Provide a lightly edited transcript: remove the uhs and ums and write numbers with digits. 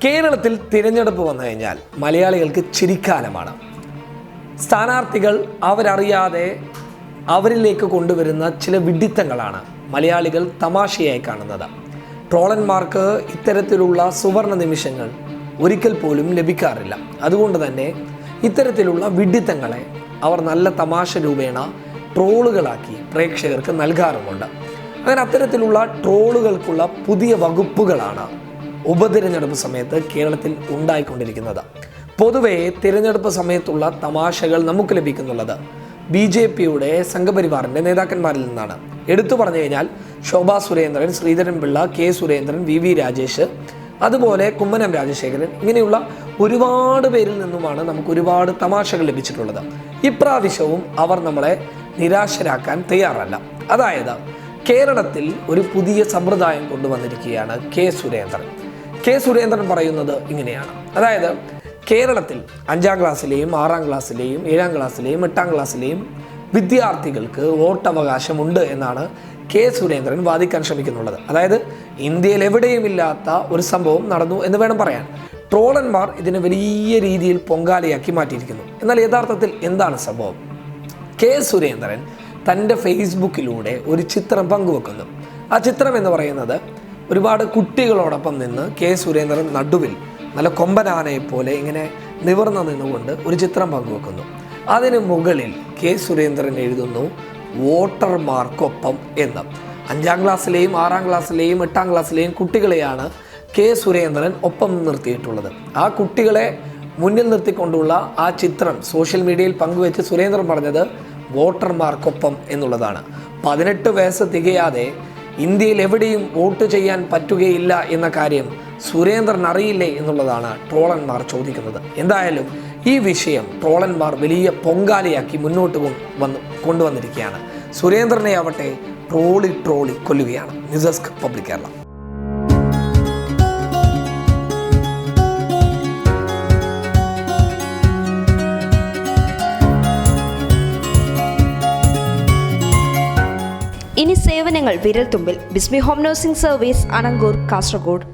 കേരളത്തിൽ തിരഞ്ഞെടുപ്പ് വന്നു കഴിഞ്ഞാൽ മലയാളികൾക്ക് ചിരിക്കാലമാണ്. സ്ഥാനാർത്ഥികൾ അവരറിയാതെ അവരിലേക്ക് കൊണ്ടുവരുന്ന ചില വിഡ്ഢിത്തങ്ങളാണ് മലയാളികൾ തമാശയായി കാണുന്നത്. ട്രോളന്മാർക്ക് ഇത്തരത്തിലുള്ള സുവർണ നിമിഷങ്ങൾ ഒരിക്കൽ പോലും ലഭിക്കാറില്ല. അതുകൊണ്ട് തന്നെ ഇത്തരത്തിലുള്ള വിഡ്ഢിത്തങ്ങളെ അവർ നല്ല തമാശ രൂപേണ ട്രോളുകളാക്കി പ്രേക്ഷകർക്ക് നൽകാറുമുണ്ട്. അങ്ങനെ അത്തരത്തിലുള്ള ട്രോളുകൾക്കുള്ള പുതിയ വകുപ്പുകളാണ് ഉപതിരഞ്ഞെടുപ്പ് സമയത്ത് കേരളത്തിൽ ഉണ്ടായിക്കൊണ്ടിരിക്കുന്നത്. പൊതുവെ തിരഞ്ഞെടുപ്പ് സമയത്തുള്ള തമാശകൾ നമുക്ക് ലഭിക്കുന്നുള്ളത് BJPയുടെ സംഘപരിവാറിൻ്റെ നേതാക്കന്മാരിൽ നിന്നാണ്. എടുത്തു പറഞ്ഞു കഴിഞ്ഞാൽ ശോഭാ സുരേന്ദ്രൻ, ശ്രീധരൻ പിള്ള, K സുരേന്ദ്രൻ, VV രാജേഷ്, അതുപോലെ കുമ്മനം രാജശേഖരൻ, ഇങ്ങനെയുള്ള ഒരുപാട് പേരിൽ നിന്നുമാണ് നമുക്ക് ഒരുപാട് തമാശകൾ ലഭിച്ചിട്ടുള്ളത്. ഇപ്രാവശ്യവും അവർ നമ്മളെ നിരാശരാക്കാൻ തയ്യാറല്ല. അതായത് കേരളത്തിൽ ഒരു പുതിയ സമ്പ്രദായം കൊണ്ടുവന്നിരിക്കുകയാണ് K സുരേന്ദ്രൻ പറയുന്നത് ഇങ്ങനെയാണ്. അതായത് കേരളത്തിൽ 5ാം ക്ലാസ്സിലെയും 6ാം ക്ലാസ്സിലെയും 7ാം ക്ലാസ്സിലെയും 8ാം ക്ലാസ്സിലെയും വിദ്യാർത്ഥികൾക്ക് വോട്ടവകാശമുണ്ട് എന്നാണ് K സുരേന്ദ്രൻ വാദിക്കാൻ ശ്രമിക്കുന്നുള്ളത്. അതായത് ഇന്ത്യയിൽ എവിടെയും ഇല്ലാത്ത ഒരു സംഭവം നടന്നു എന്ന് വേണം പറയാൻ. ട്രോളന്മാർ ഇതിനെ വലിയ രീതിയിൽ പൊങ്കാലയാക്കി മാറ്റിയിരിക്കുന്നു. എന്നാൽ യഥാർത്ഥത്തിൽ എന്താണ് സംഭവം? K സുരേന്ദ്രൻ തൻ്റെ ഫേസ്ബുക്കിലൂടെ ഒരു ചിത്രം പങ്കുവെക്കുന്നു. ആ ചിത്രം എന്ന് പറയുന്നത് ഒരുപാട് കുട്ടികളോടൊപ്പം നിന്ന് K സുരേന്ദ്രൻ നടുവിൽ നല്ല കൊമ്പനാനയെ പോലെ ഇങ്ങനെ നിവർന്നു നിന്നുകൊണ്ട് ഒരു ചിത്രം പങ്കുവെക്കുന്നു. അതിന് മുകളിൽ K സുരേന്ദ്രൻ എഴുതുന്നു വോട്ടർമാർക്കൊപ്പം എന്ന്. 5ാം ക്ലാസ്സിലെയും 6ാം ക്ലാസ്സിലെയും 8ാം ക്ലാസ്സിലെയും കുട്ടികളെയാണ് K സുരേന്ദ്രൻ ഒപ്പം നിർത്തിയിട്ടുള്ളത്. ആ കുട്ടികളെ മുന്നിൽ നിർത്തിക്കൊണ്ടുള്ള ആ ചിത്രം സോഷ്യൽ മീഡിയയിൽ പങ്കുവെച്ച് സുരേന്ദ്രൻ പറഞ്ഞത് വോട്ടർമാർക്കൊപ്പം എന്നുള്ളതാണ്. 18 വയസ്സ് തികയാതെ ഇന്ത്യയിൽ എവിടെയും വോട്ട് ചെയ്യാൻ പറ്റുകയില്ല എന്ന കാര്യം സുരേന്ദ്രൻ അറിയില്ലേ എന്നുള്ളതാണ് ട്രോളന്മാർ ചോദിക്കുന്നത്. എന്തായാലും ഈ വിഷയം ട്രോളന്മാർ വലിയ പൊങ്കാലയാക്കി മുന്നോട്ട് കൊണ്ടുവന്നിരിക്കുകയാണ്. സുരേന്ദ്രനെ ആവട്ടെ ട്രോളി കൊല്ലുകയാണ്. News desk public Kerala. ഇനി സേവനങ്ങൾ വിരൽത്തുമ്പിൽ. Bismi home nursing service, Anangoor, Kasaragod.